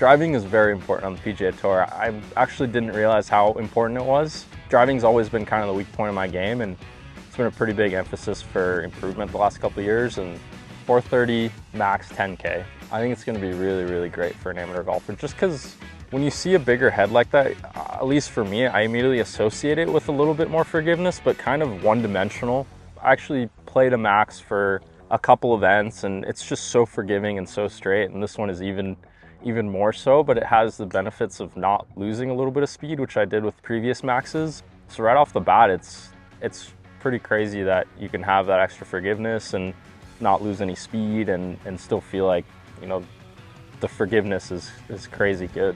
Driving is very important on the PGA Tour. I actually didn't realize how important it was. Driving's always been kind of the weak point of my game, and it's been a pretty big emphasis for improvement the last couple of years. And 430 max 10K, I think it's going to be really, really great for an amateur golfer, just because when you see a bigger head like that, at least for me, I immediately associate it with a little bit more forgiveness, but kind of one-dimensional. I actually played a max for a couple events, and it's just so forgiving and so straight, and this one is even more so, but it has the benefits of not losing a little bit of speed, which I did with previous maxes. So right off the bat, it's pretty crazy that you can have that extra forgiveness and not lose any speed and still feel like, you know, the forgiveness is crazy good.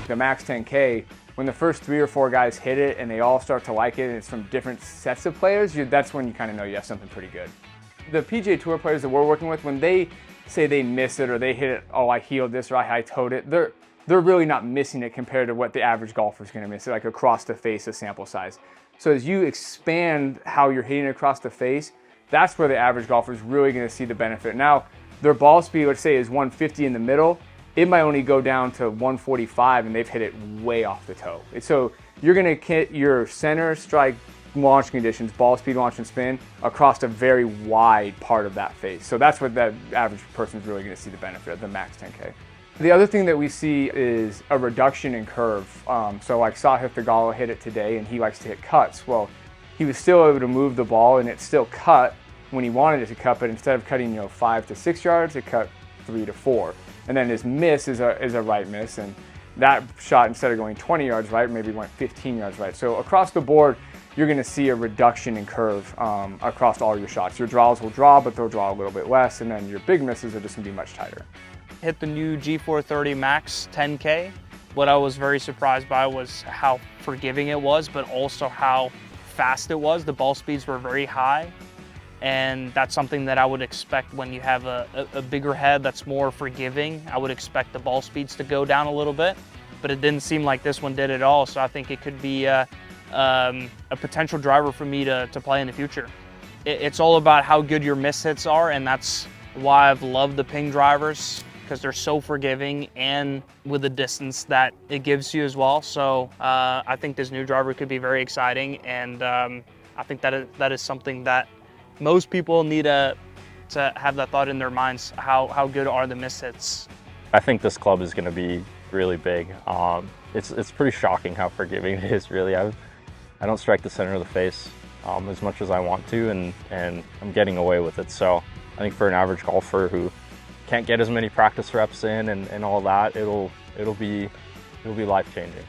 The Max 10K, when the first 3 or 4 guys hit it and they all start to like it and it's from different sets of players, that's when you kind of know you have something pretty good. The PGA Tour players that we're working with, when they say they miss it or they hit it, oh, I heeled this or I high-toed it, they're really not missing it compared to what the average golfer is going to miss it, like across the face of sample size. So as you expand how you're hitting across the face, that's where the average golfer is really going to see the benefit. Now, their ball speed, let's say, is 150 in the middle. It might only go down to 145 and they've hit it way off the toe. So you're gonna hit your center strike launch conditions, ball speed, launch and spin, across a very wide part of that face. So that's what that average person is really gonna see the benefit of the Max 10K. The other thing that we see is a reduction in curve. So like Sahith Theegala hit it today and he likes to hit cuts. Well, he was still able to move the ball and it still cut when he wanted it to cut, but instead of cutting 5 to 6 yards, it cut 3 to 4. And then his miss is a right miss, and that shot, instead of going 20 yards right, maybe went 15 yards right. So across the board, you're gonna see a reduction in curve across all your shots. Your draws will draw, but they'll draw a little bit less, and then your big misses are just gonna be much tighter. Hit the new G430 Max 10K. What I was very surprised by was how forgiving it was, but also how fast it was. The ball speeds were very high. And that's something that I would expect when you have a bigger head that's more forgiving. I would expect the ball speeds to go down a little bit, but it didn't seem like this one did at all. So I think it could be a potential driver for me to play in the future. It's all about how good your miss hits are, and that's why I've loved the Ping drivers, because they're so forgiving and with the distance that it gives you as well. So I think this new driver could be very exciting, and I think that is something that most people need to have that thought in their minds. How good are the miss hits? I think this club is going to be really big. It's pretty shocking how forgiving it is, really. I don't strike the center of the face as much as I want to, and I'm getting away with it. So I think for an average golfer who can't get as many practice reps in and all that, it'll be life-changing.